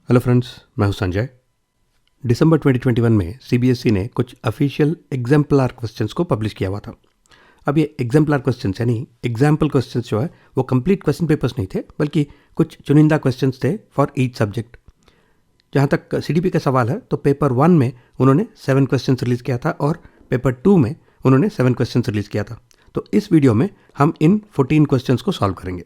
Hello friends, मैं हूं संजय। दिसंबर 2021 में सीबीएसई ने कुछ ऑफिशियल एग्जाम्पलर क्वेश्चंस को पब्लिश किया हुआ था। अब ये एग्जाम्पलर क्वेश्चंस यानी एग्जाम्पल क्वेश्चंस जो है वो कंप्लीट क्वेश्चन पेपर्स नहीं थे, बल्कि कुछ चुनिंदा क्वेश्चंस थे फॉर ईच सब्जेक्ट। जहाँ तक सीडीपी का सवाल है तो पेपर 1 में उन्होंने 7 क्वेश्चंस रिलीज़ किया था और पेपर 2 में उन्होंने 7 क्वेश्चंस रिलीज़ किया था। तो इस वीडियो में हम इन 14 क्वेश्चंस को सॉल्व करेंगे।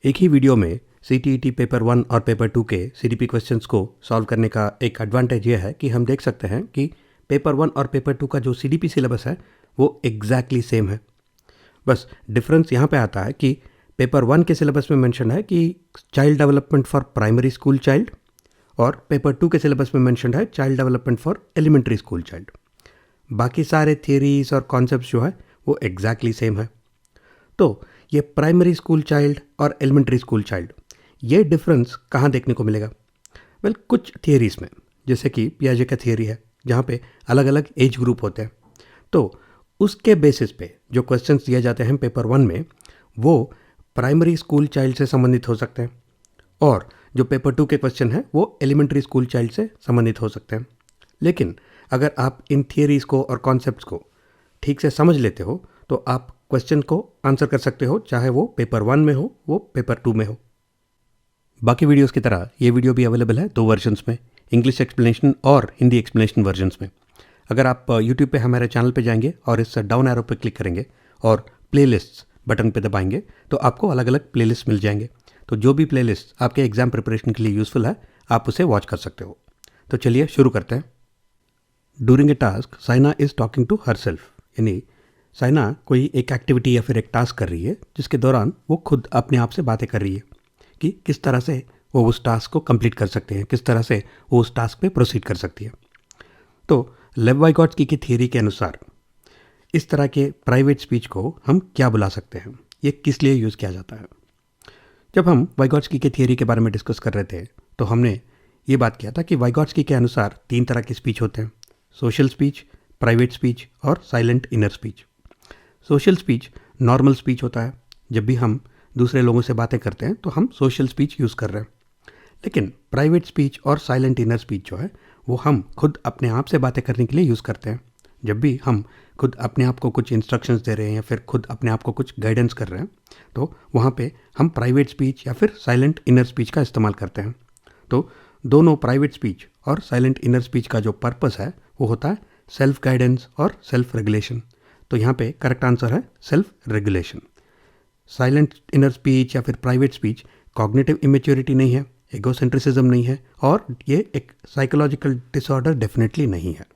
एक ही वीडियो में सीटीईटी पेपर 1 और पेपर 2 के सीडीपी क्वेश्चंस को सॉल्व करने का एक एडवांटेज ये है कि हम देख सकते हैं कि पेपर 1 और पेपर 2 का जो सीडीपी सिलेबस है वो एग्जैक्टली सेम है। बस डिफरेंस यहाँ पे आता है कि पेपर 1 के सिलेबस में मेंशन है कि child development for primary school child और पेपर 2 के सिलेबस में मेंशन है child development for elementary school child. बाकी सारे थियरीज और कॉन्सेप्ट्स जो है वो एग्जैक्टली सेम है। तो ये प्राइमरी स्कूल चाइल्ड और एलिमेंट्री स्कूल चाइल्ड, ये डिफरेंस कहाँ देखने को मिलेगा? वेल, कुछ थियरीज में, जैसे कि पियाजे का थियरी है जहाँ पे अलग अलग एज ग्रुप होते हैं। तो उसके बेसिस पे जो क्वेश्चंस दिए जाते हैं पेपर 1 में वो प्राइमरी स्कूल चाइल्ड से संबंधित हो सकते हैं और जो पेपर 2 के क्वेश्चन हैं वो एलिमेंट्री स्कूल चाइल्ड से संबंधित हो सकते हैं। लेकिन अगर आप इन थियरीज को और कॉन्सेप्ट्स को ठीक से समझ लेते हो तो आप क्वेश्चन को आंसर कर सकते हो, चाहे वो पेपर 1 में हो वो पेपर 2 में हो। बाकी वीडियोस की तरह ये वीडियो भी अवेलेबल है 2 वर्जन्स में, इंग्लिश एक्सप्लेनेशन और हिंदी एक्सप्लेनेशन वर्जन्स में। अगर आप यूट्यूब पे हमारे चैनल पे जाएंगे और इस डाउन एरो पे क्लिक करेंगे और प्लेलिस्ट्स बटन पे दबाएंगे तो आपको अलग अलग प्लेलिस्ट मिल जाएंगे। तो जो भी प्लेलिस्ट आपके एग्जाम प्रिपरेशन के लिए यूज़फुल है आप उसे वॉच कर सकते हो। तो चलिए शुरू करते हैं। During a task Saina is talking to herself, यानी साइना कोई एक एक्टिविटी या फिर एक टास्क कर रही है जिसके दौरान वो खुद अपने आप से बातें कर रही है कि किस तरह से वो उस टास्क को कंप्लीट कर सकते हैं, किस तरह से वो उस टास्क पे प्रोसीड कर सकती है। तो लेव वाइगॉट्स्की की थियरी के अनुसार इस तरह के प्राइवेट स्पीच को हम क्या बुला सकते हैं, ये किस लिए यूज़ किया जाता है? जब हम वाइगॉट्स्की की थियरी के बारे में डिस्कस कर रहे थे तो हमने ये बात किया था कि वाइगॉट्स्की के अनुसार 3 तरह के स्पीच होते हैं: सोशल स्पीच, प्राइवेट स्पीच और silent inner speech. Social speech normal speech होता है। जब भी हम दूसरे लोगों से बातें करते हैं तो हम सोशल स्पीच यूज़ कर रहे हैं। लेकिन प्राइवेट स्पीच और साइलेंट इनर स्पीच जो है वो हम खुद अपने आप से बातें करने के लिए यूज़ करते हैं। जब भी हम खुद अपने आप को कुछ इंस्ट्रक्शंस दे रहे हैं या फिर खुद अपने आप को कुछ गाइडेंस कर रहे हैं तो वहाँ पे हम प्राइवेट स्पीच या फिर साइलेंट इनर स्पीच का इस्तेमाल करते हैं। तो दोनों प्राइवेट स्पीच और साइलेंट इनर स्पीच का जो पर्पस है वो होता है सेल्फ गाइडेंस और सेल्फ रेगुलेशन। तो यहाँ पे करेक्ट आंसर है self regulation. Silent inner speech या फिर प्राइवेट स्पीच कॉग्निटिव इमेच्योरिटी नहीं है, एगोसेंट्रिसिज्म नहीं है और ये एक साइकोलॉजिकल डिसऑर्डर डेफिनेटली नहीं है।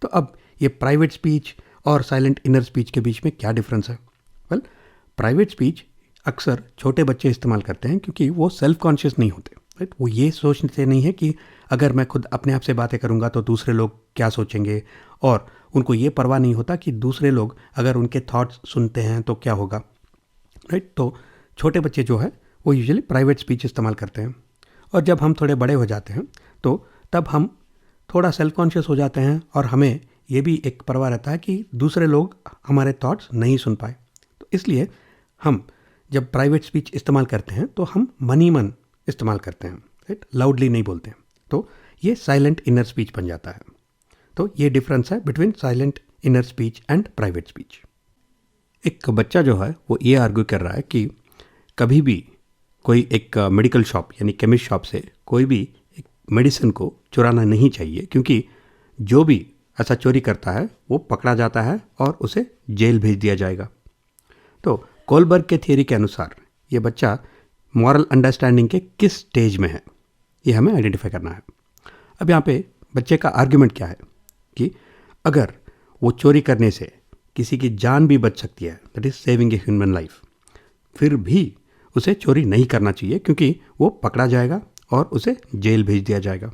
तो अब ये प्राइवेट स्पीच और साइलेंट इनर स्पीच के बीच में क्या डिफरेंस है? वेल, प्राइवेट स्पीच अक्सर छोटे बच्चे इस्तेमाल करते हैं क्योंकि वो सेल्फ कॉन्शियस नहीं होते, राइट? वो ये सोचते नहीं है कि अगर मैं खुद अपने आप से बातें करूंगा तो दूसरे लोग क्या सोचेंगे, और उनको ये परवाह नहीं होता कि दूसरे लोग अगर उनके थॉट्स सुनते हैं तो क्या होगा, राइट? तो छोटे बच्चे जो है वो यूजुअली प्राइवेट स्पीच इस्तेमाल करते हैं। और जब हम थोड़े बड़े हो जाते हैं तो तब हम थोड़ा सेल्फ कॉन्शियस हो जाते हैं और हमें ये भी एक परवाह रहता है कि दूसरे लोग हमारे थॉट्स नहीं सुन पाए। तो इसलिए हम जब प्राइवेट स्पीच इस्तेमाल करते हैं तो हम मन ही मन इस्तेमाल करते हैं, राइट? लाउडली नहीं बोलते हैं। तो ये साइलेंट इनर स्पीच बन जाता है। तो ये डिफरेंस है between silent inner speech and private speech. एक बच्चा जो है वो ये आर्ग्यू कर रहा है कि कभी भी कोई एक मेडिकल शॉप यानी केमिस्ट शॉप से कोई भी एक मेडिसिन को चुराना नहीं चाहिए, क्योंकि जो भी ऐसा चोरी करता है वो पकड़ा जाता है और उसे जेल भेज दिया जाएगा। तो कोलबर्ग के थियरी के अनुसार ये बच्चा मॉरल अंडरस्टैंडिंग के किस स्टेज में है, ये हमें आइडेंटिफाई करना है। अब यहाँ पे बच्चे का आर्ग्यूमेंट क्या है कि अगर वो चोरी करने से किसी की जान भी बच सकती है, that is saving a human life, फिर भी उसे चोरी नहीं करना चाहिए क्योंकि वो पकड़ा जाएगा और उसे जेल भेज दिया जाएगा।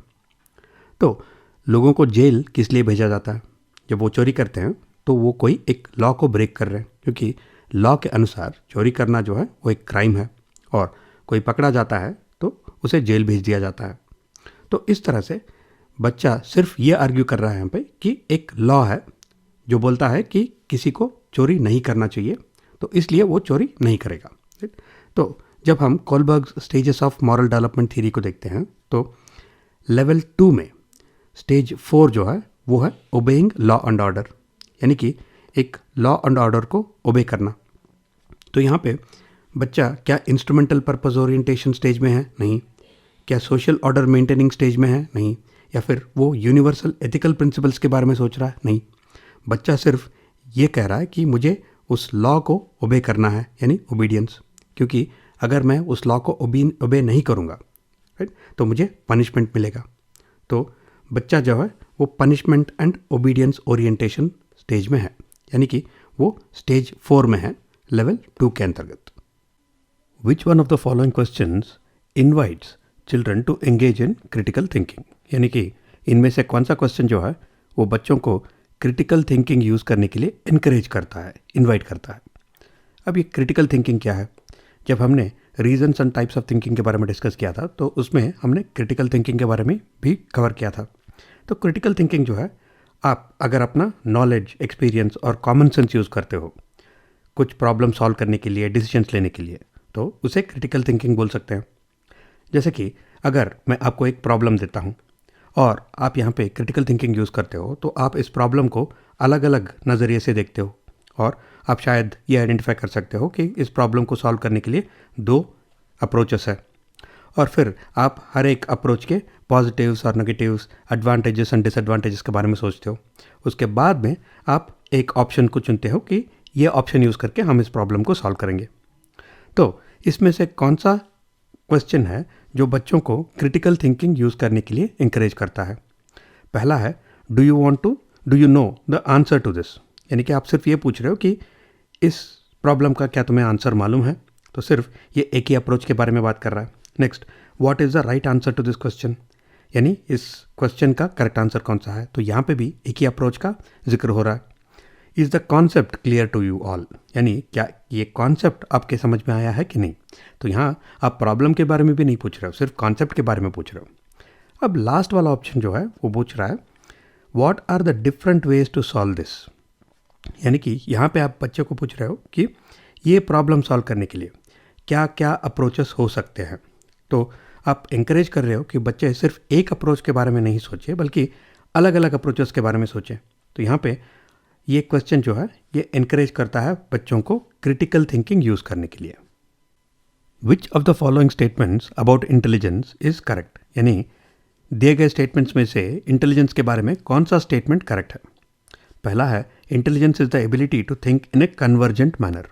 तो लोगों को जेल किस लिए भेजा जाता है? जब वो चोरी करते हैं तो वो कोई एक लॉ को ब्रेक कर रहे हैं, क्योंकि लॉ के अनुसार चोरी करना जो है वो एक क्राइम है और कोई पकड़ा जाता है तो उसे जेल भेज दिया जाता है। तो इस तरह से बच्चा सिर्फ ये आर्ग्यू कर रहा है यहाँ पे कि एक लॉ है जो बोलता है कि किसी को चोरी नहीं करना चाहिए, तो इसलिए वो चोरी नहीं करेगा। तो जब हम Kohlberg's stages of moral development theory को देखते हैं तो लेवल 2 में स्टेज 4 जो है वो है ओबेइंग लॉ एंड ऑर्डर, यानी कि एक लॉ एंड ऑर्डर को ओबे करना। तो यहाँ पे बच्चा क्या इंस्ट्रूमेंटल पर्पस ओरिएंटेशन स्टेज में है? नहीं। क्या सोशल ऑर्डर मेंटेनिंग स्टेज में है? नहीं। या फिर वो यूनिवर्सल एथिकल प्रिंसिपल्स के बारे में सोच रहा है? नहीं। बच्चा सिर्फ ये कह रहा है कि मुझे उस लॉ को ओबे करना है, यानी ओबीडियंस, क्योंकि अगर मैं उस लॉ को ओबे नहीं करूँगा, राइट, तो मुझे पनिशमेंट मिलेगा। तो बच्चा जो है वो punishment and obedience orientation stage में है, यानी कि वो स्टेज 4 में है लेवल 2 के अंतर्गत। Which one of the following questions invites children to engage in critical thinking, यानी कि इनमें से कौन सा क्वेश्चन जो है वो बच्चों को क्रिटिकल थिंकिंग यूज़ करने के लिए इनकरेज करता है, इनवाइट करता है। अब ये क्रिटिकल थिंकिंग क्या है? जब हमने reasons and types of thinking के बारे में डिस्कस किया था तो उसमें हमने क्रिटिकल थिंकिंग के बारे में भी कवर किया था। तो क्रिटिकल थिंकिंग जो है, आप अगर अपना नॉलेज, एक्सपीरियंस और कॉमन सेंस यूज़ करते हो कुछ प्रॉब्लम सॉल्व करने के लिए, डिसीजंस लेने के लिए, तो उसे क्रिटिकल थिंकिंग बोल सकते हैं। जैसे कि अगर मैं आपको एक प्रॉब्लम देता हूँ और आप यहाँ पे क्रिटिकल थिंकिंग यूज़ करते हो तो आप इस प्रॉब्लम को अलग अलग नज़रिए से देखते हो और आप शायद ये आइडेंटिफाई कर सकते हो कि इस प्रॉब्लम को सॉल्व करने के लिए 2 अप्रोचेस है, और फिर आप हर एक अप्रोच के पॉजिटिव्स और नेगेटिव्स, एडवांटेजेस एंड डिसएडवांटेजेस के बारे में सोचते हो। उसके बाद में आप एक ऑप्शन को चुनते हो कि ये ऑप्शन यूज़ करके हम इस प्रॉब्लम को सॉल्व करेंगे। तो इसमें से कौन सा क्वेश्चन है जो बच्चों को क्रिटिकल थिंकिंग यूज़ करने के लिए इंकरेज करता है? पहला है do you know the answer to this, यानी कि आप सिर्फ ये पूछ रहे हो कि इस प्रॉब्लम का क्या तुम्हें आंसर मालूम है? तो सिर्फ ये एक ही अप्रोच के बारे में बात कर रहा है। Next, what is the right answer to this question, यानी इस क्वेश्चन का करेक्ट आंसर कौन सा है? तो यहाँ पे भी एक ही अप्रोच का जिक्र हो रहा है। Is the concept clear to you all, यानी क्या ये कॉन्सेप्ट आपके समझ में आया है कि नहीं? तो यहाँ आप प्रॉब्लम के बारे में भी नहीं पूछ रहे हो, सिर्फ कॉन्सेप्ट के बारे में पूछ रहे हो। अब लास्ट वाला ऑप्शन जो है वो पूछ रहा है what are the different ways to solve this, यानी कि यहाँ पे आप बच्चे को पूछ रहे हो कि ये प्रॉब्लम सॉल्व करने के लिए क्या क्या अप्रोचेस हो सकते हैं। तो आप इंकरेज कर रहे हो कि बच्चे सिर्फ एक अप्रोच के बारे में नहीं सोचे बल्कि अलग अलग अप्रोचेस के बारे में सोचें। तो यहाँ पे ये क्वेश्चन जो है ये इनकरेज करता है बच्चों को क्रिटिकल थिंकिंग यूज़ करने के लिए। विच of the following statements about intelligence is correct, यानी दिए गए स्टेटमेंट्स में से इंटेलिजेंस के बारे में कौन सा स्टेटमेंट करेक्ट है? पहला है intelligence is the ability to think in a convergent manner.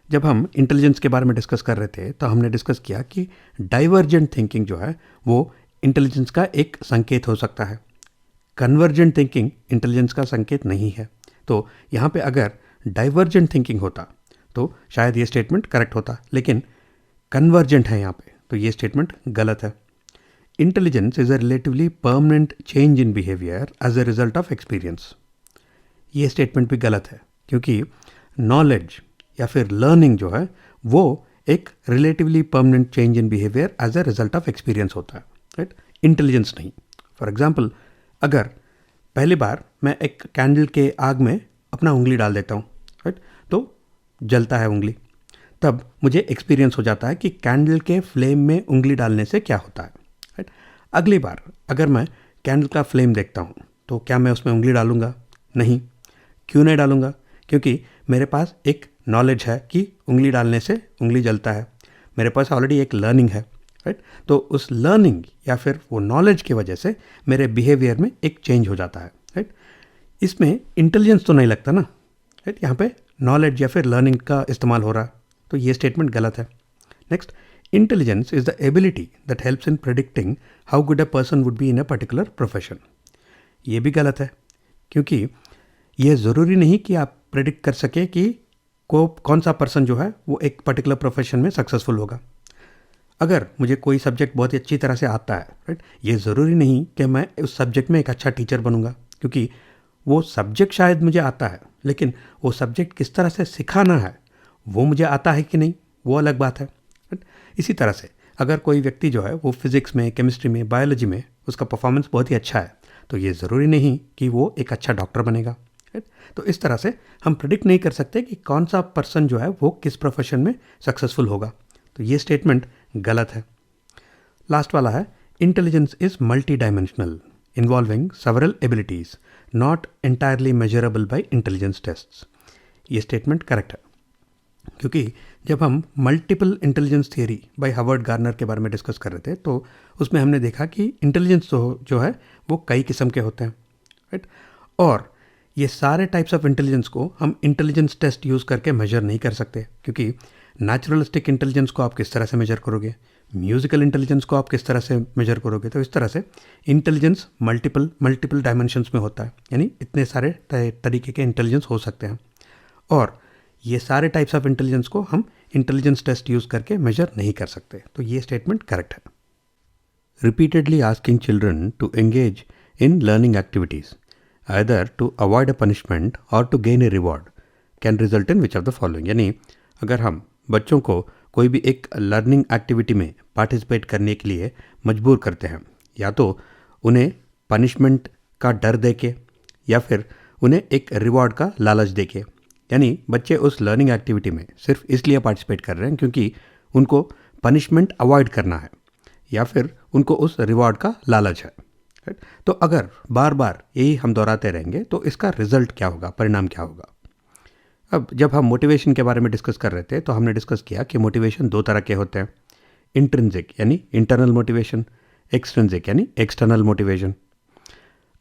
जब हम इंटेलिजेंस के बारे में डिस्कस कर रहे थे तो हमने डिस्कस किया कि डाइवर्जेंट थिंकिंग जो है वो इंटेलिजेंस का एक संकेत हो सकता है, कन्वर्जेंट थिंकिंग इंटेलिजेंस का संकेत नहीं है। तो यहाँ पे अगर डाइवर्जेंट थिंकिंग होता तो शायद ये स्टेटमेंट करेक्ट होता, लेकिन कन्वर्जेंट है यहाँ पे, तो ये स्टेटमेंट गलत है। Intelligence is a relatively permanent change in behaviour as a result of experience, ये स्टेटमेंट भी गलत है, क्योंकि नॉलेज या फिर लर्निंग जो है वो एक relatively permanent change in behaviour as a result of experience होता है, राइट, इंटेलिजेंस नहीं। फॉर एग्जांपल, अगर पहली बार मैं एक कैंडल के आग में अपना उंगली डाल देता हूँ, राइट, तो जलता है उंगली, तब मुझे एक्सपीरियंस हो जाता है कि कैंडल के फ्लेम में उंगली डालने से क्या होता है, राइट। अगली बार अगर मैं कैंडल का फ्लेम देखता हूँ तो क्या मैं उसमें उंगली डालूंगा? नहीं। क्यों नहीं डालूंगा? क्योंकि मेरे पास एक नॉलेज है कि उंगली डालने से उंगली जलता है, मेरे पास ऑलरेडी एक लर्निंग है, राइट। तो उस लर्निंग या फिर वो नॉलेज की वजह से मेरे बिहेवियर में एक चेंज हो जाता है, राइट। इसमें इंटेलिजेंस तो नहीं लगता ना, राइट, यहाँ पे नॉलेज या फिर लर्निंग का इस्तेमाल हो रहा है, तो ये स्टेटमेंट गलत है। Next, intelligence is the ability that helps in predicting how good a person would be in a particular profession, ये भी गलत है, क्योंकि ये ज़रूरी नहीं कि आप प्रेडिक्ट कर सके कि कौन सा पर्सन जो है वो एक पर्टिकुलर प्रोफेशन में सक्सेसफुल होगा। अगर मुझे कोई सब्जेक्ट बहुत ही अच्छी तरह से आता है, राइट, ये ज़रूरी नहीं कि मैं उस सब्जेक्ट में एक अच्छा टीचर बनूंगा, क्योंकि वो सब्जेक्ट शायद मुझे आता है, लेकिन वो सब्जेक्ट किस तरह से सिखाना है वो मुझे आता है कि नहीं, वो अलग बात है, राइट। इसी तरह से अगर कोई व्यक्ति जो है वो फिज़िक्स में, केमिस्ट्री में, बायोलॉजी में उसका परफॉर्मेंस बहुत ही अच्छा है, तो ये ज़रूरी नहीं कि वो एक अच्छा डॉक्टर बनेगा, राइट। तो इस तरह से हम प्रेडिक्ट नहीं कर सकते कि कौन सा पर्सन जो है वो किस प्रोफेशन में सक्सेसफुल होगा। तो ये स्टेटमेंट गलत है। लास्ट वाला है intelligence is multidimensional involving several abilities not entirely measurable by intelligence tests. ये स्टेटमेंट करेक्ट है, क्योंकि जब हम multiple intelligence theory by Harvard Gardner के बारे में डिस्कस कर रहे थे तो उसमें हमने देखा कि इंटेलिजेंस जो है वो कई किस्म के होते हैं, राइट। और ये सारे टाइप्स ऑफ इंटेलिजेंस को हम इंटेलिजेंस टेस्ट यूज़ करके मेजर नहीं कर सकते, क्योंकि नेचुरलिस्टिक इंटेलिजेंस को आप किस तरह से मेजर करोगे, म्यूजिकल इंटेलिजेंस को आप किस तरह से मेजर करोगे। तो इस तरह से इंटेलिजेंस मल्टीपल डायमेंशंस में होता है, यानी इतने सारे तरीके के इंटेलिजेंस हो सकते हैं। और ये सारे टाइप्स ऑफ इंटेलिजेंस को हम इंटेलिजेंस टेस्ट यूज़ करके मेजर नहीं कर सकते। तो ये स्टेटमेंट करेक्ट है। Repeatedly asking children to engage in learning activities either to avoid a punishment or to gain a reward can result in which of the following। यानी अगर हम बच्चों को कोई भी एक लर्निंग एक्टिविटी में पार्टिसिपेट करने के लिए मजबूर करते हैं, या तो उन्हें पनिशमेंट का डर देके या फिर उन्हें एक रिवॉर्ड का लालच देके, यानी बच्चे उस लर्निंग एक्टिविटी में सिर्फ इसलिए पार्टिसिपेट कर रहे हैं क्योंकि उनको पनिशमेंट अवॉइड करना है या फिर उनको उस रिवॉर्ड का लालच है। तो अगर बार बार यही हम दोहराते रहेंगे तो इसका रिजल्ट क्या होगा, परिणाम क्या होगा। अब जब हम मोटिवेशन के बारे में डिस्कस कर रहे थे तो हमने डिस्कस किया कि मोटिवेशन दो तरह के होते हैं, इंट्रिंसिक यानी इंटरनल मोटिवेशन, एक्सट्रिंसिक यानी एक्सटर्नल मोटिवेशन।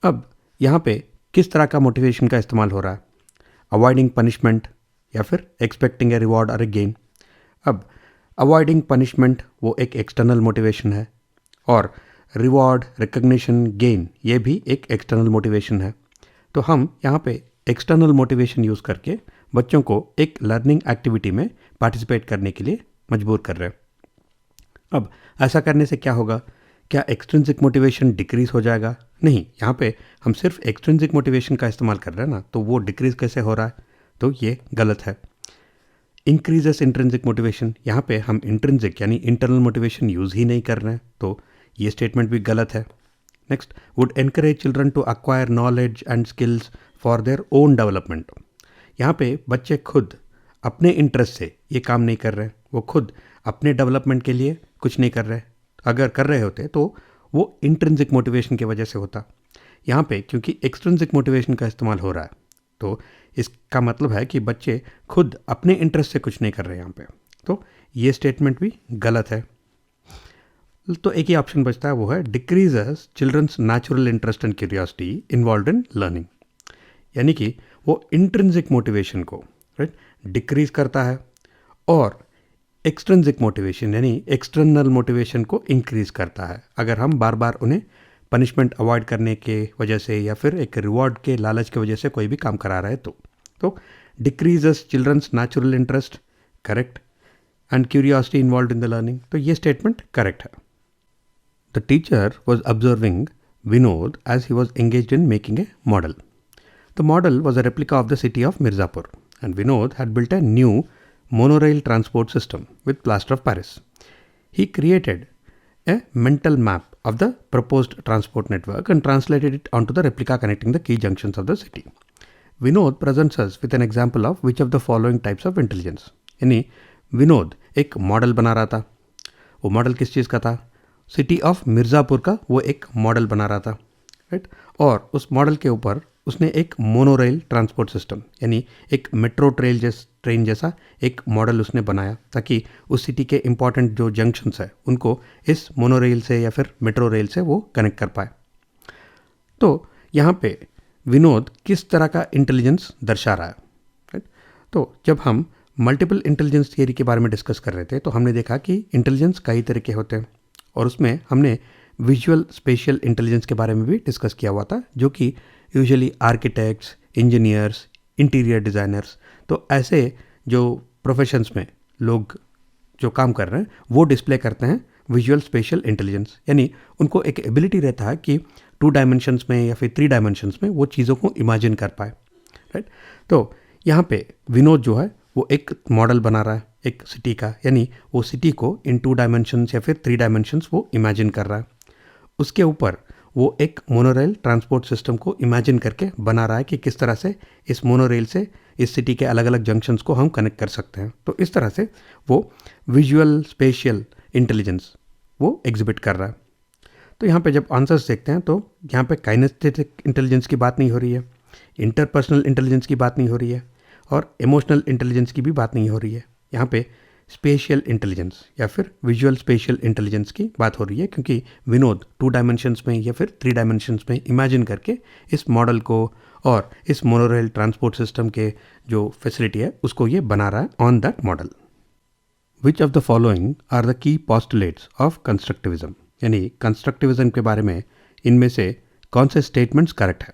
अब यहाँ पे किस तरह का मोटिवेशन का इस्तेमाल हो रहा है, अवॉइडिंग पनिशमेंट या फिर एक्सपेक्टिंग ए रिवॉर्ड और ए गेन। अब अवॉइडिंग पनिशमेंट वो एक एक्सटर्नल मोटिवेशन है और रिवॉर्ड, रिकग्निशन, गेन ये भी एक एक्सटर्नल मोटिवेशन है। तो हम यहाँ पे एक्सटर्नल मोटिवेशन यूज़ करके बच्चों को एक लर्निंग एक्टिविटी में पार्टिसिपेट करने के लिए मजबूर कर रहे हैं। अब ऐसा करने से क्या होगा, क्या एक्सट्रिंसिक मोटिवेशन डिक्रीज हो जाएगा? नहीं, यहाँ पे हम सिर्फ एक्सट्रिंसिक मोटिवेशन का इस्तेमाल कर रहे हैं ना, तो वो डिक्रीज कैसे हो रहा है, तो ये गलत है। इंक्रीजेस इंट्रिंसिक मोटिवेशन, यहाँ पे हम इंट्रिंसिक यानी इंटरनल मोटिवेशन यूज़ ही नहीं कर रहे हैं, तो ये स्टेटमेंट भी गलत है। Next, would encourage children to acquire knowledge and skills for their own development. यहाँ पे बच्चे खुद अपने इंटरेस्ट से ये काम नहीं कर रहे, वो खुद अपने डेवलपमेंट के लिए कुछ नहीं कर रहे। अगर कर रहे होते तो वो इंट्रिंसिक मोटिवेशन की वजह से होता। यहाँ पे क्योंकि एक्सट्रिंसिक मोटिवेशन का इस्तेमाल हो रहा है, तो इसका मतलब है कि बच्चे खुद अपने इंटरेस्ट से कुछ नहीं कर रहे यहाँ पे, तो ये स्टेटमेंट भी गलत है। तो एक ही ऑप्शन बचता है, वो है decreases children's natural interest and curiosity involved in learning. यानी कि वो इंट्रिंसिक मोटिवेशन को डिक्रीज करता है और एक्सट्रिंसिक मोटिवेशन यानी एक्सटर्नल मोटिवेशन को इंक्रीज करता है। अगर हम बार बार उन्हें पनिशमेंट अवॉइड करने के वजह से या फिर एक रिवॉर्ड के लालच की वजह से कोई भी काम करा रहा है तो decreases children's natural interest correct and curiosity involved in the learning, तो ये स्टेटमेंट करेक्ट है। The teacher was observing Vinod as he was engaged in making a model. The model was a replica of the city of Mirzapur, and Vinod had built a new monorail transport system with plaster of Paris. He created a mental map of the proposed transport network and translated it onto the replica connecting the key junctions of the city. Vinod presents us with an example of which of the following types of intelligence. यानी विनोद एक model बना रहा था। वो model किस चीज़ का था? City of Mirzapur का वो एक मॉडल बना रहा था, राइट। और उस मॉडल के ऊपर उसने एक मोनोरेल ट्रांसपोर्ट सिस्टम यानी एक मेट्रो ट्रेन जैसा एक मॉडल उसने बनाया, ताकि उस सिटी के इम्पॉर्टेंट जो जंक्शंस है उनको इस मोनोरेल से या फिर मेट्रो रेल से वो कनेक्ट कर पाए। तो यहाँ पे विनोद किस तरह का इंटेलिजेंस दर्शा रहा है, राइट। तो जब हम मल्टीपल इंटेलिजेंस थियरी के बारे में डिस्कस कर रहे थे तो हमने देखा कि इंटेलिजेंस कई तरह के होते हैं और उसमें हमने विजुअल स्पेशियल इंटेलिजेंस के बारे में भी डिस्कस किया हुआ था, जो कि usually architects, engineers, interior designers, तो ऐसे जो प्रोफेशंस में लोग जो काम कर रहे हैं वो डिस्प्ले करते हैं विजुअल स्पेशियल इंटेलिजेंस। यानी उनको एक एबिलिटी रहता है कि 2 डायमेंशंस में या फिर 3 डायमेंशंस में वो चीज़ों को इमेजिन कर पाए, राइट। तो यहाँ पे विनोद जो है वो एक मॉडल बना रहा है एक सिटी का, यानी वो सिटी को इन 2 डायमेंशंस या फिर 3 डायमेंशंस वो इमेजिन कर रहा है। उसके ऊपर वो एक मोनोरेल ट्रांसपोर्ट सिस्टम को इमेजिन करके बना रहा है कि किस तरह से इस मोनोरेल से इस सिटी के अलग अलग जंक्शंस को हम कनेक्ट कर सकते हैं। तो इस तरह से वो विजुअल स्पेशियल इंटेलिजेंस वो एग्जिबिट कर रहा है। तो यहाँ पे जब आंसर्स देखते हैं तो यहाँ पे काइनेस्थेटिक इंटेलिजेंस की बात नहीं हो रही है, इंटरपर्सनल इंटेलिजेंस की बात नहीं हो रही है और इमोशनल इंटेलिजेंस की भी बात नहीं हो रही है। यहाँ पे स्पेशियल इंटेलिजेंस या फिर विजुअल स्पेशियल इंटेलिजेंस की बात हो रही है, क्योंकि विनोद 2 डायमेंशंस में या फिर 3 डायमेंशंस में इमेजिन करके इस मॉडल को और इस मोनोरेल ट्रांसपोर्ट सिस्टम के जो फैसिलिटी है उसको ये बना रहा है on that model. Which of the following are the key postulates of constructivism, यानी कंस्ट्रक्टिविज्म के बारे में इनमें से कौन से स्टेटमेंट्स करेक्ट है।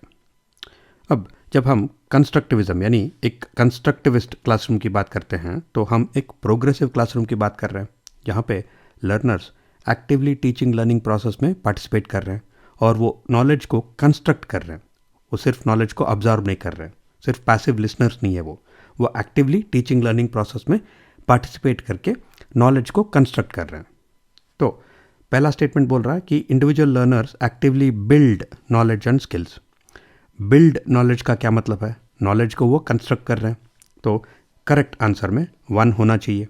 अब जब हम कंस्ट्रक्टिविज्म यानी एक कंस्ट्रक्टिविस्ट क्लासरूम की बात करते हैं तो हम एक प्रोग्रेसिव क्लासरूम की बात कर रहे हैं, जहाँ पे learners actively teaching learning process में पार्टिसिपेट कर रहे हैं और वो नॉलेज को कंस्ट्रक्ट कर रहे हैं। वो सिर्फ नॉलेज को ऑब्जर्व नहीं कर रहे हैं, सिर्फ पैसिव लिसनर्स नहीं है, वो एक्टिवली टीचिंग लर्निंग प्रोसेस में पार्टिसिपेट करके नॉलेज को कंस्ट्रक्ट कर रहे हैं। तो पहला स्टेटमेंट बोल रहा है कि individual learners actively build knowledge and skills. Build knowledge का क्या मतलब है, नॉलेज को वो कंस्ट्रक्ट कर रहे हैं, तो करेक्ट आंसर में 1 होना चाहिए।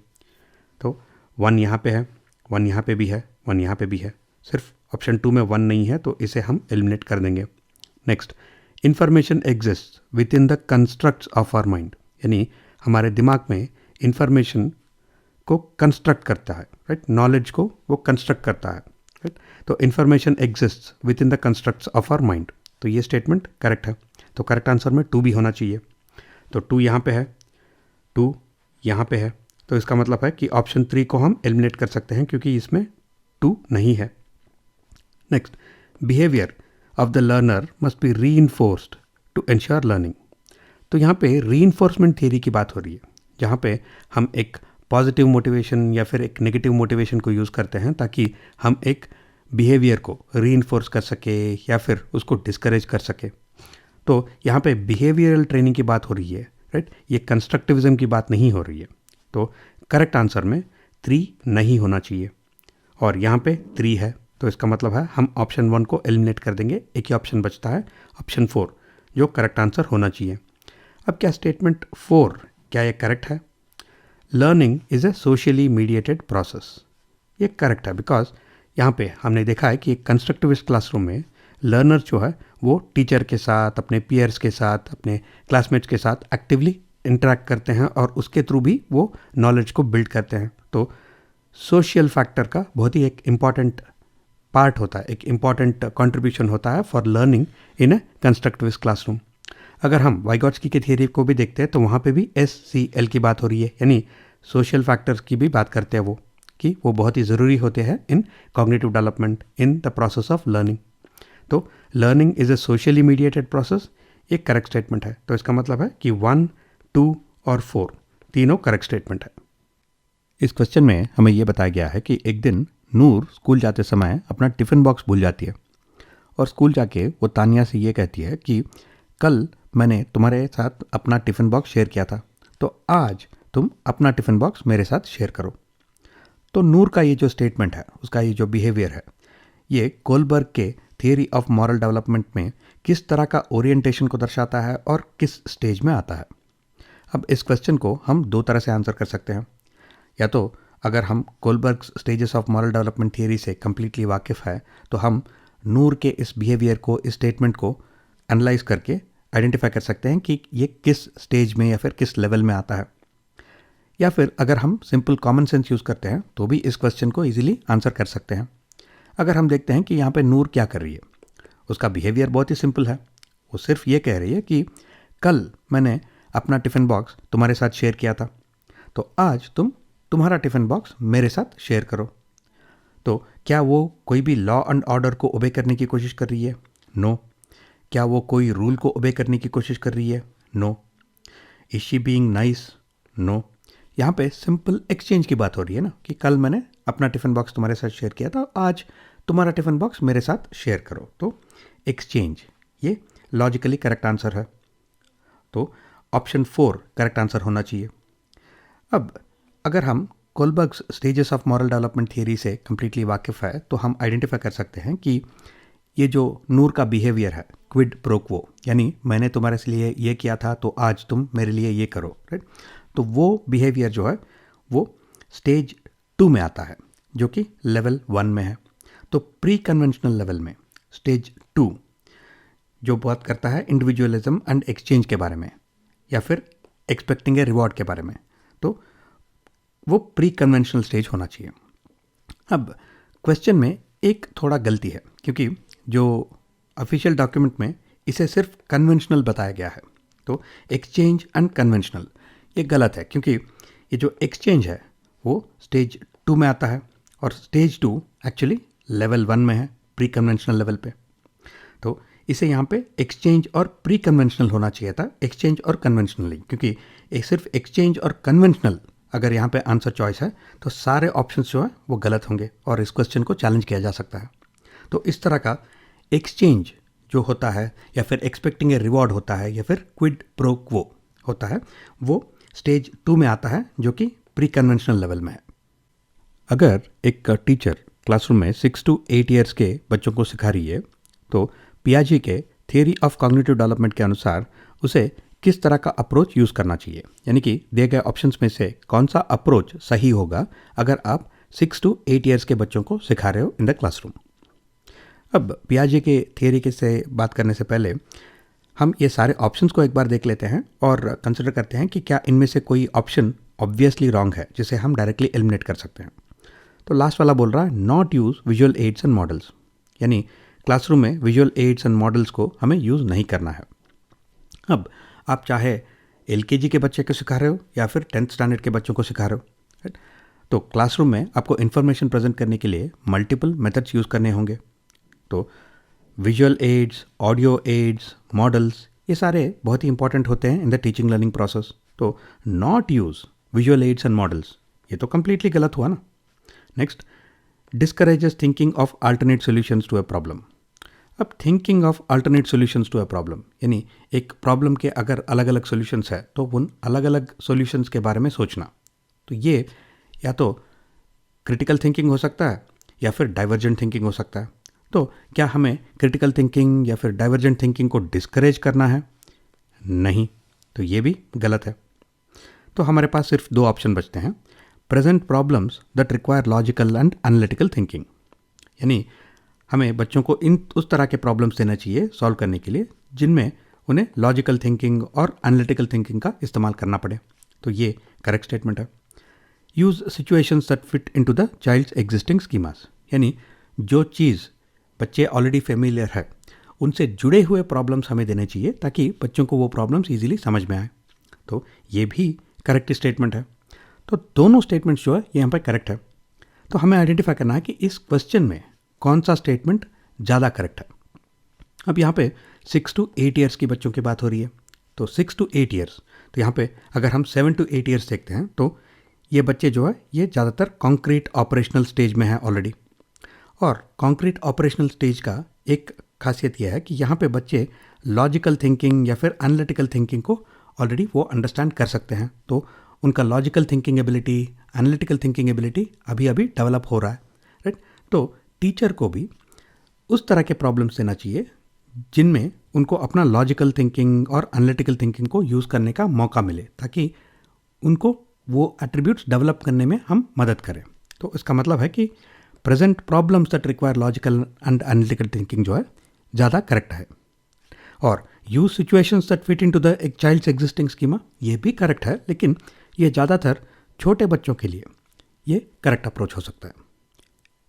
तो 1 यहाँ पे है, 1 यहाँ पे भी है, 1 यहाँ पे भी है, सिर्फ ऑप्शन 2 में 1 नहीं है तो इसे हम एलिमिनेट कर देंगे। Next, information exist within the constructs of our mind, यानी हमारे दिमाग में इंफॉर्मेशन को कंस्ट्रक्ट करता है, राइट, नॉलेज को वो कंस्ट्रक्ट करता है, राइट। तो information exist within the constructs of our mind, तो ये स्टेटमेंट करेक्ट है। तो करेक्ट आंसर में 2 भी होना चाहिए। तो 2 यहाँ पे है, 2 यहाँ पे है, तो इसका मतलब है कि ऑप्शन 3 को हम एलिमिनेट कर सकते हैं क्योंकि इसमें 2 नहीं है। Next, behaviour of the learner must be reinforced to ensure learning. तो यहाँ पे रीइंफोर्समेंट थियरी की बात हो रही है, जहाँ पे हम एक पॉजिटिव मोटिवेशन या फिर एक नेगेटिव मोटिवेशन को यूज़ करते हैं ताकि हम एक बिहेवियर को रीइंफोर्स कर सके या फिर उसको डिस्करेज कर सके। तो यहाँ पे बिहेवियरल ट्रेनिंग की बात हो रही है, राइट, ये कंस्ट्रक्टिविज्म की बात नहीं हो रही है। तो करेक्ट आंसर में 3 नहीं होना चाहिए और यहाँ पे 3 है, तो इसका मतलब है हम ऑप्शन 1 को एलिमिनेट कर देंगे, एक ही ऑप्शन बचता है ऑप्शन 4 जो करेक्ट आंसर होना चाहिए। अब क्या स्टेटमेंट 4 क्या ये करेक्ट है? Learning is a socially mediated process, ये करेक्ट है बिकॉज यहाँ पे हमने देखा है कि एक कंस्ट्रक्टिविस्ट क्लासरूम में लर्नर जो है वो टीचर के साथ, अपने पीयर्स के साथ, अपने क्लासमेट्स के साथ एक्टिवली इंटरेक्ट करते हैं और उसके थ्रू भी वो नॉलेज को बिल्ड करते हैं। तो सोशल फैक्टर का बहुत ही एक इम्पॉर्टेंट पार्ट होता है, एक इम्पॉर्टेंट कंट्रीब्यूशन होता है for learning in A constructivist classroom. अगर हम वाइगॉट्स्की की थियरी को भी देखते हैं तो वहाँ पे भी SCL की बात हो रही है, यानी सोशल फैक्टर्स की भी बात करते हैं वो, कि वो बहुत ही ज़रूरी होते हैं in cognitive development in the process of learning. तो learning is a socially mediated process, ये करेक्ट स्टेटमेंट है। तो इसका मतलब है कि 1, 2 और 4 तीनों करेक्ट स्टेटमेंट है। इस क्वेश्चन में हमें यह बताया गया है कि एक दिन नूर स्कूल जाते समय अपना टिफ़िन बॉक्स भूल जाती है और स्कूल जाके वो तानिया से ये कहती है कि कल मैंने तुम्हारे साथ अपना टिफ़िन बॉक्स शेयर किया था, तो आज तुम अपना टिफ़िन बॉक्स मेरे साथ शेयर करो। तो नूर का ये जो स्टेटमेंट है, उसका ये जो बिहेवियर है, ये कोलबर्ग के थियरी ऑफ मॉरल डेवलपमेंट में किस तरह का ओरिएंटेशन को दर्शाता है और किस स्टेज में आता है। अब इस क्वेश्चन को हम 2 तरह से आंसर कर सकते हैं। या तो अगर हम Kohlberg stages of moral development theory से कम्प्लीटली वाकिफ़ है तो हम नूर के इस बिहेवियर को, इस स्टेटमेंट को एनालाइज करके आइडेंटिफाई कर सकते हैं कि ये किस स्टेज में या फिर किस लेवल में आता है। या फिर अगर हम सिंपल कॉमन सेंस यूज़ करते हैं तो भी इस क्वेश्चन को इजीली आंसर कर सकते हैं। अगर हम देखते हैं कि यहाँ पे नूर क्या कर रही है, उसका बिहेवियर बहुत ही सिंपल है। वो सिर्फ ये कह रही है कि कल मैंने अपना टिफ़िन बॉक्स तुम्हारे साथ शेयर किया था, तो आज तुम तुम्हारा टिफ़िन बॉक्स मेरे साथ शेयर करो। तो क्या वो कोई भी लॉ एंड ऑर्डर को ओबे करने की कोशिश कर रही है? नो। क्या वो कोई रूल को ओबे करने की कोशिश कर रही है? No. Is she being nice? No. यहाँ पे सिंपल एक्सचेंज की बात हो रही है ना, कि कल मैंने अपना टिफ़िन बॉक्स तुम्हारे साथ शेयर किया था, आज तुम्हारा टिफ़िन बॉक्स मेरे साथ शेयर करो। तो एक्सचेंज, ये लॉजिकली करेक्ट आंसर है। तो ऑप्शन 4 करेक्ट आंसर होना चाहिए। अब अगर हम Kohlberg stages of moral development theory से कम्प्लीटली वाकिफ़ है तो हम आइडेंटिफाई कर सकते हैं कि ये जो नूर का बिहेवियर है, क्विड प्रो क्वो, यानी मैंने तुम्हारे लिए ये किया था तो आज तुम मेरे लिए ये करो, राइट। तो वो बिहेवियर जो है वो स्टेज 2 में आता है, जो कि लेवल 1 में है। तो प्री कन्वेंशनल लेवल में स्टेज 2 जो बात करता है इंडिविजुअलिज्म एंड एक्सचेंज के बारे में, या फिर एक्सपेक्टिंग ए रिवॉर्ड के बारे में, तो वो प्री कन्वेंशनल स्टेज होना चाहिए। अब क्वेश्चन में एक थोड़ा गलती है, क्योंकि जो ऑफिशियल डॉक्यूमेंट में इसे सिर्फ कन्वेंशनल बताया गया है, तो एक्सचेंज एंड कन्वेंशनल ये गलत है, क्योंकि ये जो एक्सचेंज है वो स्टेज 2 में आता है और स्टेज 2 एक्चुअली लेवल 1 में है, प्री कन्वेंशनल लेवल पे। तो इसे यहाँ पे एक्सचेंज और प्री कन्वेंशनल होना चाहिए था, एक्सचेंज और कन्वेंशनल, क्योंकि एक सिर्फ एक्सचेंज और कन्वेंशनल अगर यहाँ पे आंसर चॉइस है तो सारे ऑप्शंस जो है वो गलत होंगे और इस क्वेश्चन को चैलेंज किया जा सकता है। तो इस तरह का एक्सचेंज जो होता है, या फिर एक्सपेक्टिंग ए रिवॉर्ड होता है, या फिर क्विड प्रो क्वो होता है, वो स्टेज 2 में आता है, जो कि प्री कन्वेंशनल लेवल में है। अगर एक टीचर क्लासरूम में 6 to 8 ईयर्स के बच्चों को सिखा रही है, तो पियाजे के थियरी ऑफ कॉग्निटिव डेवलपमेंट के अनुसार उसे किस तरह का अप्रोच यूज़ करना चाहिए, यानी कि दिए गए ऑप्शंस में से कौन सा अप्रोच सही होगा अगर आप 6 to 8 ईयर्स के बच्चों को सिखा रहे हो इन द क्लासरूम। अब पियाजे के थियरी के से बात करने से पहले हम ये सारे ऑप्शंस को एक बार देख लेते हैं और कंसिडर करते हैं कि क्या इनमें से कोई ऑप्शन ऑब्वियसली रॉन्ग है जिसे हम डायरेक्टली एलिमिनेट कर सकते हैं। तो लास्ट वाला बोल रहा है not use visual aids and models, यानी क्लासरूम में विजुअल एड्स एंड मॉडल्स को हमें यूज़ नहीं करना है। अब आप चाहे एलकेजी के बच्चे को सिखा रहे हो या फिर 10th स्टैंडर्ड के बच्चों को सिखा रहे हो, राइट। तो क्लासरूम में आपको इन्फॉर्मेशन प्रेजेंट करने के लिए मल्टीपल मेथड्स यूज़ करने होंगे। तो visual aids, audio aids, models, ये सारे बहुत ही इंपॉर्टेंट होते हैं in the teaching learning process. तो not use visual aids and models, ये तो कंप्लीटली गलत हुआ ना। Next, discourages thinking of alternate solutions to a problem. अब thinking of alternate solutions to a problem, यानी एक प्रॉब्लम के अगर अलग अलग सॉल्यूशंस है तो उन अलग अलग सॉल्यूशंस के बारे में सोचना, तो ये या तो क्रिटिकल थिंकिंग हो सकता है या फिर डाइवर्जेंट थिंकिंग हो सकता है। तो क्या हमें क्रिटिकल थिंकिंग या फिर डाइवर्जेंट थिंकिंग को डिस्करेज करना है? नहीं, तो ये भी गलत है। तो हमारे पास सिर्फ 2 ऑप्शन बचते हैं, present problems that require logical and analytical thinking, यानी हमें बच्चों को उस तरह के प्रॉब्लम्स देना चाहिए सॉल्व करने के लिए जिनमें उन्हें लॉजिकल थिंकिंग और एनालिटिकल थिंकिंग का इस्तेमाल करना पड़े। तो ये करेक्ट स्टेटमेंट है। Use situations that fit into the child's existing schemas, यानी जो चीज़ बच्चे ऑलरेडी फेमिलियर है उनसे जुड़े हुए प्रॉब्लम्स हमें देने चाहिए ताकि बच्चों को वो प्रॉब्लम्स ईजिली समझ में आए। तो ये भी करेक्ट स्टेटमेंट है। तो दोनों स्टेटमेंट्स जो है ये यहाँ पर करेक्ट है। तो हमें आइडेंटिफाई करना है कि इस क्वेश्चन में कौन सा स्टेटमेंट ज़्यादा करेक्ट है। अब यहाँ पे 6 to 8 ईयर्स की बच्चों की बात हो रही है, तो 6 to 8 ईयर्स, तो यहाँ पे अगर हम 7 to 8 ईयर्स देखते हैं तो ये बच्चे जो है ये ज़्यादातर कॉन्क्रीट ऑपरेशनल स्टेज में है ऑलरेडी। और कॉन्क्रीट ऑपरेशनल स्टेज का एक खासियत यह है कि यहाँ पे बच्चे लॉजिकल थिंकिंग या फिर एनालिटिकल थिंकिंग को ऑलरेडी वो अंडरस्टैंड कर सकते हैं। तो उनका logical thinking ability, analytical thinking ability अभी अभी डेवलप हो रहा है, राइट। तो टीचर को भी उस तरह के प्रॉब्लम्स देना चाहिए जिनमें उनको अपना लॉजिकल थिंकिंग और एनालिटिकल थिंकिंग को यूज़ करने का मौका मिले ताकि उनको वो एट्रीब्यूट्स डेवलप करने में हम मदद करें। तो इसका मतलब है कि present problems that require logical and analytical thinking जो है ज़्यादा करेक्ट है। और use situations that fit into the एक चाइल्ड्स एग्जिस्टिंग स्कीमा, ये भी करेक्ट है, लेकिन ये ज़्यादातर छोटे बच्चों के लिए ये करेक्ट अप्रोच हो सकता है।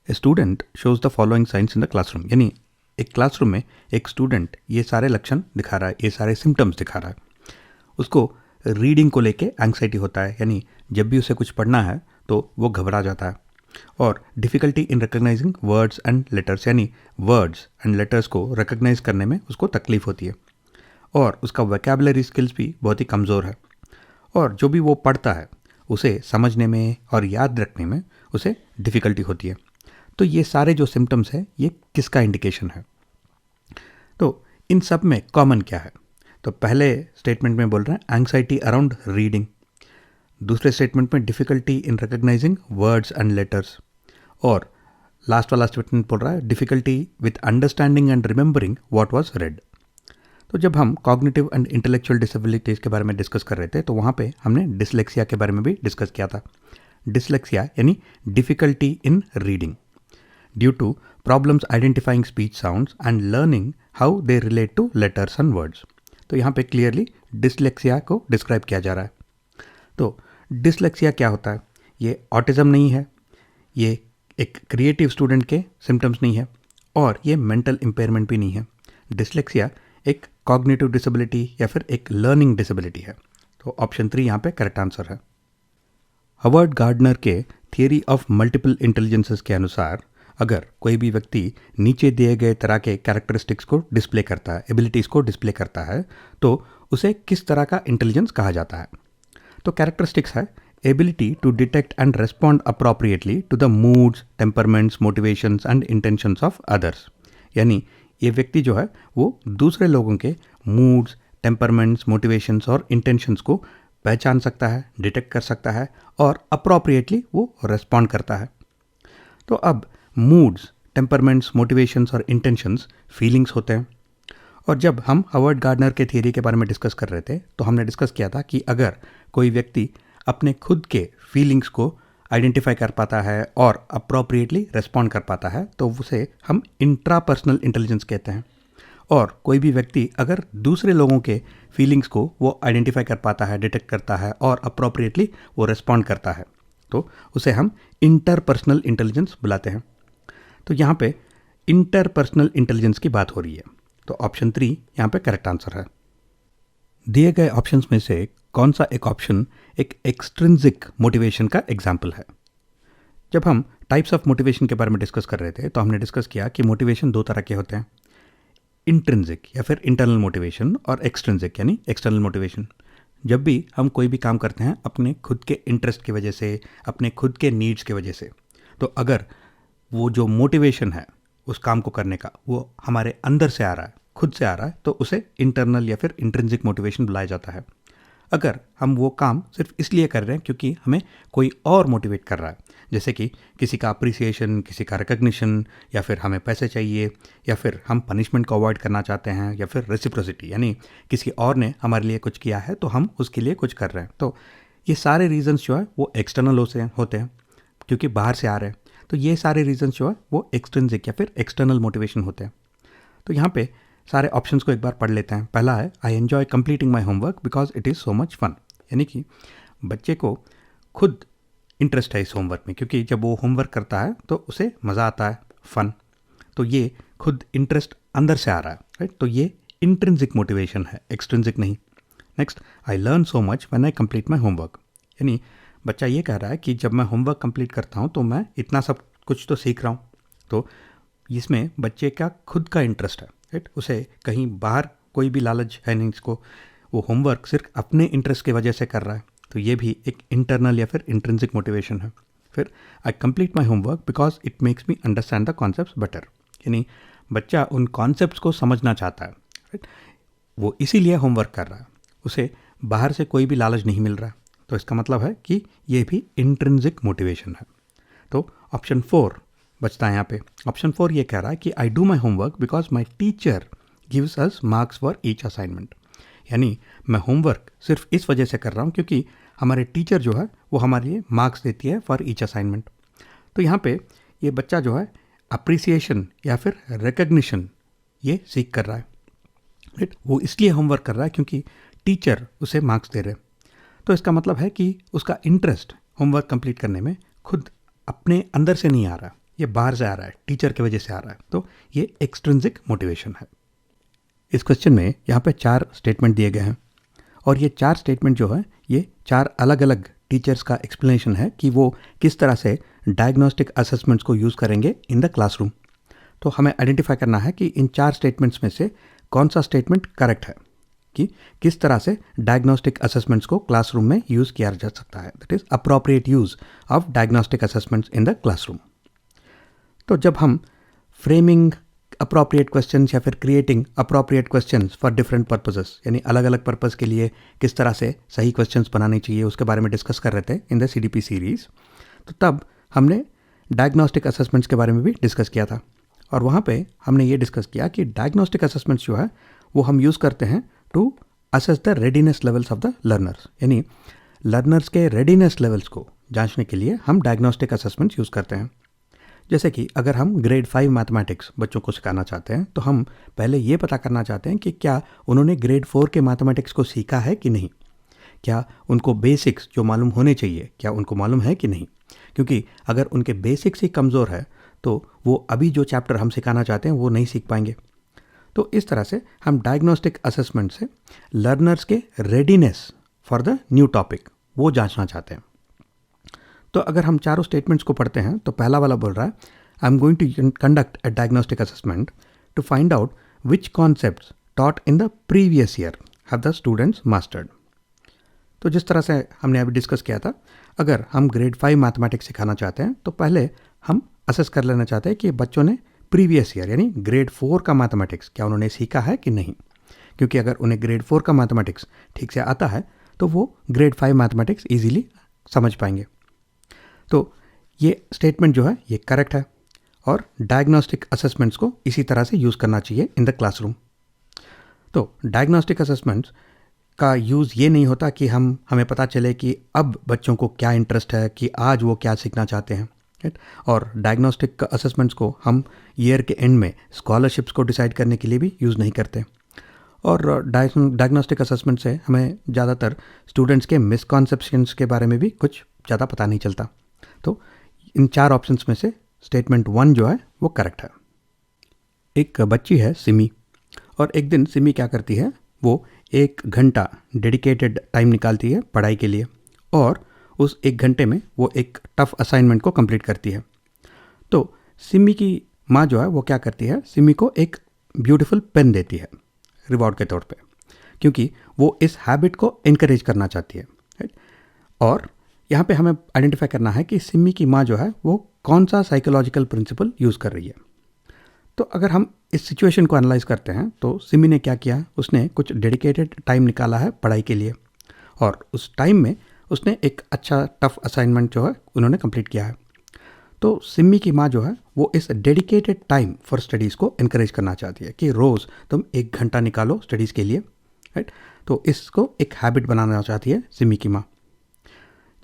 A student shows the following science in the classroom, यानी एक क्लासरूम में एक स्टूडेंट ये सारे लक्षण दिखा रहा है, ये सारे सिम्टम्स दिखा रहा है। उसको रीडिंग को लेके एंग्जाइटी होता है, यानी जब भी उसे कुछ पढ़ना है तो वो घबरा जाता है। और difficulty in recognising words and letters, यानी वर्ड्स एंड लेटर्स को रिकग्नाइज करने में उसको तकलीफ होती है। और उसका वोकैबुलरी स्किल्स भी बहुत ही कमज़ोर है। और जो भी वो पढ़ता है उसे समझने में और याद रखने में उसे डिफ़िकल्टी होती है। तो ये सारे जो सिम्टम्स हैं ये किसका इंडिकेशन है? तो इन सब में कॉमन क्या है? तो पहले स्टेटमेंट में बोल रहे हैं एंग्जाइटी अराउंड रीडिंग, दूसरे स्टेटमेंट में difficulty in recognising words and letters, और लास्ट वाला स्टेटमेंट बोल रहा है difficulty with understanding and remembering what was red. तो जब हम कॉग्निटिव एंड इंटेलेक्चुअल डिसेबिलिटीज़ के बारे में डिस्कस कर रहे थे तो वहाँ पे हमने डिसलेक्सिया के बारे में भी डिस्कस किया था। डिसलेक्सिया यानी difficulty in reading due to problems identifying speech sounds and learning how they relate to letters and words. तो यहाँ पे क्लियरली डिसलेक्सिया को डिस्क्राइब किया जा रहा है। तो डिसलेक्सिया क्या होता है? ये ऑटिज़म नहीं है, ये एक क्रिएटिव स्टूडेंट के सिम्टम्स नहीं है और ये मेंटल इम्पेयरमेंट भी नहीं है। डिसलेक्सिया एक कॉग्निटिव डिसेबिलिटी या फिर एक लर्निंग डिसेबिलिटी है। तो ऑप्शन 3 यहाँ पे करेक्ट आंसर है। हवर्ड गार्डनर के थियरी ऑफ मल्टीपल इंटेलिजेंसेस के अनुसार अगर कोई भी व्यक्ति नीचे दिए गए तरह के कैरेक्टरिस्टिक्स को डिस्प्ले करता है, एबिलिटीज़ को डिस्प्ले करता है, तो उसे किस तरह का इंटेलिजेंस कहा जाता है? तो कैरेक्टरिस्टिक्स है ability to detect and respond appropriately to the moods, temperaments, motivations and intentions of others. यानी ये व्यक्ति जो है वो दूसरे लोगों के मूड्स, टेम्परमेंट्स, मोटिवेशंस और इंटेंशंस को पहचान सकता है, डिटेक्ट कर सकता है और अप्रोप्रिएटली वो रेस्पॉन्ड करता है। तो अब मूड्स, टेम्परमेंट्स, मोटिवेशंस और इंटेंशंस फीलिंग्स होते हैं। और जब हम हवर्ड गार्डनर के थियरी के बारे में डिस्कस कर रहे थे तो हमने डिस्कस किया था कि अगर कोई व्यक्ति अपने खुद के फीलिंग्स को आइडेंटिफाई कर पाता है और अप्रोप्रिएटली रेस्पॉन्ड कर पाता है तो उसे हम इंट्रापर्सनल इंटेलिजेंस कहते हैं। और कोई भी व्यक्ति अगर दूसरे लोगों के फीलिंग्स को वो आइडेंटिफाई कर पाता है, डिटेक्ट करता है और अप्रोप्रिएटली वो रेस्पॉन्ड करता है तो उसे हम इंटरपर्सनल इंटेलिजेंस बुलाते हैं। तो यहाँ पे इंटरपर्सनल इंटेलिजेंस की बात हो रही है। तो ऑप्शन 3 यहाँ पे करेक्ट आंसर है। दिए गए ऑप्शंस में से कौन सा एक ऑप्शन एक एक्सट्रिंसिक मोटिवेशन का एग्जाम्पल है? जब हम टाइप्स ऑफ मोटिवेशन के बारे में डिस्कस कर रहे थे तो हमने डिस्कस किया कि मोटिवेशन 2 तरह के होते हैं, इंट्रिंसिक या फिर इंटरनल मोटिवेशन और एक्सट्रिंसिक यानी एक्सटर्नल मोटिवेशन। जब भी हम कोई भी काम करते हैं अपने खुद के इंटरेस्ट की वजह से, अपने खुद के नीड्स की वजह से, तो अगर वो जो मोटिवेशन है उस काम को करने का वो हमारे अंदर से आ रहा है, खुद से आ रहा है, तो उसे इंटरनल या फिर इंट्रिंसिक मोटिवेशन बुलाया जाता है। अगर हम वो काम सिर्फ इसलिए कर रहे हैं क्योंकि हमें कोई और मोटिवेट कर रहा है, जैसे कि किसी का अप्रिसिएशन, किसी का रिकग्निशन, या फिर हमें पैसे चाहिए, या फिर हम पनिशमेंट को अवॉइड करना चाहते हैं, या फिर रेसिप्रोसिटी यानी किसी और ने हमारे लिए कुछ किया है तो हम उसके लिए कुछ कर रहे हैं, तो ये सारे रीजंस जो है वो एक्सटर्नल होते हैं क्योंकि बाहर से आ रहे हैं। तो ये सारे रीजंस जो है वो एक्सट्रिंसिक या फिर एक्सटर्नल मोटिवेशन होते हैं। तो यहाँ पे सारे ऑप्शंस को एक बार पढ़ लेते हैं। पहला है I enjoy completing my homework because it is so much fun. यानी कि बच्चे को खुद इंटरेस्ट है इस होमवर्क में क्योंकि जब वो होमवर्क करता है तो उसे मज़ा आता है, फन। तो ये खुद इंटरेस्ट अंदर से आ रहा है, राइट? तो ये इंट्रिंसिक मोटिवेशन है, एक्सट्रिंसिक नहीं। Next, I learn so much when I complete my homework. यानी बच्चा ये कह रहा है कि जब मैं होमवर्क कंप्लीट करता हूँ तो मैं इतना सब कुछ तो सीख रहा हूँ। तो इसमें बच्चे का खुद का इंटरेस्ट है, राइट? उसे कहीं बाहर कोई भी लालच है नहीं इसको, वो होमवर्क सिर्फ अपने इंटरेस्ट की वजह से कर रहा है। तो ये भी एक इंटरनल या फिर इंट्रिंसिक मोटिवेशन है। फिर आई complete my homework because it makes me understand the concepts better. यानी बच्चा उन कॉन्सेप्ट्स को समझना चाहता है, राइट? वो इसीलिए होमवर्क कर रहा है, उसे बाहर से कोई भी लालच नहीं मिल रहा। तो इसका मतलब है कि ये भी इंट्रिंसिक मोटिवेशन है। तो ऑप्शन 4 बचता है यहाँ पे। ऑप्शन 4 ये कह रहा है कि I do my homework because my teacher gives us marks for each assignment. यानी मैं होमवर्क सिर्फ इस वजह से कर रहा हूँ क्योंकि हमारे टीचर जो है वो हमारे लिए मार्क्स देती है फॉर ईच असाइनमेंट। तो यहाँ पे ये बच्चा जो है अप्रिसिएशन या फिर रिकग्निशन ये सीख कर रहा है, राइट? वो इसलिए होमवर्क कर रहा है क्योंकि टीचर उसे मार्क्स दे रहे हैं। तो इसका मतलब है कि उसका इंटरेस्ट होमवर्क कंप्लीट करने में खुद अपने अंदर से नहीं आ रहा, ये बाहर से आ रहा है, टीचर की वजह से आ रहा है। तो ये एक्सट्रिंसिक मोटिवेशन है। इस क्वेश्चन में यहाँ पे 4 स्टेटमेंट दिए गए हैं और ये 4 स्टेटमेंट जो है ये 4 अलग अलग टीचर्स का एक्सप्लेनेशन है कि वो किस तरह से डायग्नोस्टिक असेसमेंट्स को यूज़ करेंगे इन द क्लासरूम। तो हमें आइडेंटिफाई करना है कि इन 4 स्टेटमेंट्स में से कौन सा स्टेटमेंट करेक्ट है, कि किस तरह से डायग्नोस्टिक असेसमेंट्स को क्लासरूम में यूज़ किया जा सकता है, that is appropriate use of diagnostic assessments in the classroom. तो जब हम फ्रेमिंग अप्रोप्रिएट क्वेश्चंस या फिर creating appropriate questions for different purposes यानी अलग अलग पर्पस के लिए किस तरह से सही क्वेश्चंस बनाने चाहिए उसके बारे में डिस्कस कर रहे थे इन द CDP सीरीज़, तो तब हमने डायग्नोस्टिक असेसमेंट्स के बारे में भी डिस्कस किया था और वहाँ पे हमने ये डिस्कस किया कि डायग्नोस्टिक असेसमेंट्स जो है वो हम यूज़ करते हैं to assess the readiness levels of the learners, यानी लर्नर्स के रेडीनेस लेवल्स को जांचने के लिए हम डायग्नोस्टिक असेसमेंट्स यूज़ करते हैं। जैसे कि अगर हम ग्रेड 5 मैथमेटिक्स बच्चों को सिखाना चाहते हैं तो हम पहले ये पता करना चाहते हैं कि क्या उन्होंने ग्रेड 4 के मैथमेटिक्स को सीखा है कि नहीं, क्या उनको बेसिक्स जो मालूम होने चाहिए क्या उनको मालूम है कि नहीं, क्योंकि अगर उनके बेसिक्स ही कमज़ोर है तो वो अभी जो चैप्टर हम सिखाना चाहते हैं वो नहीं सीख पाएंगे। तो इस तरह से हम डायग्नोस्टिक असेसमेंट से लर्नर्स के readiness for the new topic वो जांचना चाहते हैं। तो अगर हम चारों स्टेटमेंट्स को पढ़ते हैं तो पहला वाला बोल रहा है I am going to conduct a diagnostic assessment to find out which concepts taught in the previous year have the students mastered. तो जिस तरह से हमने अभी डिस्कस किया था, अगर हम ग्रेड 5 मैथमेटिक्स सिखाना चाहते हैं तो पहले हम असेस कर लेना चाहते हैं कि बच्चों ने प्रीवियस ईयर यानी ग्रेड 4 का मैथमेटिक्स क्या उन्होंने सीखा है कि नहीं, क्योंकि अगर उन्हें ग्रेड 4 का मैथमेटिक्स ठीक से आता है तो वो ग्रेड 5 मैथमेटिक्स ईजिली समझ पाएंगे। तो ये स्टेटमेंट जो है ये करेक्ट है और डायग्नोस्टिक असेसमेंट्स को इसी तरह से यूज़ करना चाहिए इन द क्लासरूम। तो डायग्नोस्टिक असेसमेंट्स का यूज़ ये नहीं होता कि हमें पता चले कि अब बच्चों को क्या इंटरेस्ट है, कि आज वो क्या सीखना चाहते हैं, राइट। और डायग्नोस्टिक असेसमेंट्स को हम ईयर के एंड में स्कॉलरशिप्स को डिसाइड करने के लिए भी यूज़ नहीं करते। और डायग्नोस्टिक असेसमेंट से हमें ज़्यादातर स्टूडेंट्स के मिसकॉन्सेप्शंस के बारे में भी कुछ ज़्यादा पता नहीं चलता। तो इन 4 ऑप्शंस में से स्टेटमेंट 1 जो है वो करेक्ट है। एक बच्ची है सिमी और एक दिन सिमी क्या करती है, वो 1 घंटा डेडिकेटेड टाइम निकालती है पढ़ाई के लिए और उस 1 घंटे में वो एक टफ असाइनमेंट को कंप्लीट करती है। तो सिमी की माँ जो है वो क्या करती है, सिमी को एक ब्यूटीफुल पेन देती है रिवॉर्ड के तौर पे, क्योंकि वो इस हैबिट को इनकरेज करना चाहती है, राइट। और यहाँ पे हमें आइडेंटिफाई करना है कि सिमी की माँ जो है वो कौन सा साइकोलॉजिकल प्रिंसिपल यूज़ कर रही है। तो अगर हम इस सिचुएशन को एनालाइज करते हैं तो सिमी ने क्या किया, उसने कुछ डेडिकेटेड टाइम निकाला है पढ़ाई के लिए और उस टाइम में उसने एक अच्छा टफ असाइनमेंट जो है उन्होंने कंप्लीट किया है। तो सिमी की माँ जो है वो इस डेडिकेटेड टाइम फॉर स्टडीज़ को इनकरेज करना चाहती है कि रोज़ तुम 1 घंटा निकालो स्टडीज़ के लिए, राइट। तो इसको एक हैबिट बनाना चाहती है सिमी की माँ।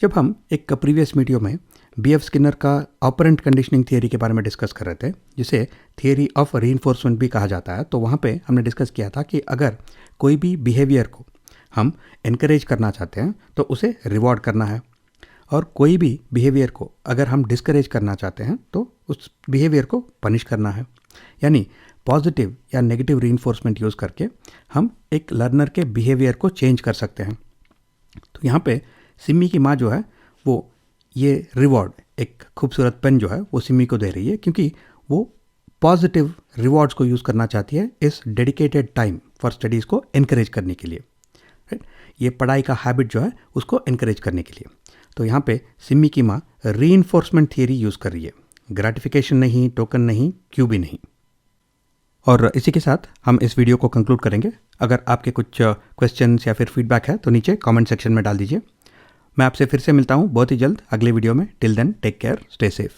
जब हम एक प्रीवियस वीडियो में B.F. स्किनर का ऑपरेंट कंडीशनिंग थियरी के बारे में डिस्कस कर रहे थे, जिसे थियरी ऑफ रीइंफोर्समेंट भी कहा जाता है, तो वहाँ पे हमने डिस्कस किया था कि अगर कोई भी बिहेवियर को हम इनकरेज करना चाहते हैं तो उसे रिवॉर्ड करना है और कोई भी बिहेवियर को अगर हम डिस्करेज करना चाहते हैं तो उस बिहेवियर को पनिश करना है। यानी पॉजिटिव या नेगेटिव रीइंफोर्समेंट यूज़ करके हम एक लर्नर के बिहेवियर को चेंज कर सकते हैं। तो यहाँ पे सिमी की माँ जो है वो ये रिवॉर्ड, एक खूबसूरत पेन जो है वो सिमी को दे रही है, क्योंकि वो पॉजिटिव रिवॉर्ड्स को यूज़ करना चाहती है इस डेडिकेटेड टाइम फॉर स्टडीज़ को इनकरेज करने के लिए, राइट। ये पढ़ाई का हैबिट जो है उसको इनकरेज करने के लिए। तो यहाँ पे सिमी की माँ रीइंफोर्समेंट थियरी यूज़ कर रही है, ग्रेटिफिकेशन नहीं, टोकन नहीं, क्यू भी नहीं। और इसी के साथ हम इस वीडियो को कंक्लूड करेंगे। अगर आपके कुछ क्वेश्चंस या फिर फीडबैक है तो नीचे कमेंट सेक्शन में डाल दीजिए। मैं आपसे फिर से मिलता हूँ बहुत ही जल्द अगले वीडियो में। Till then take care, stay safe.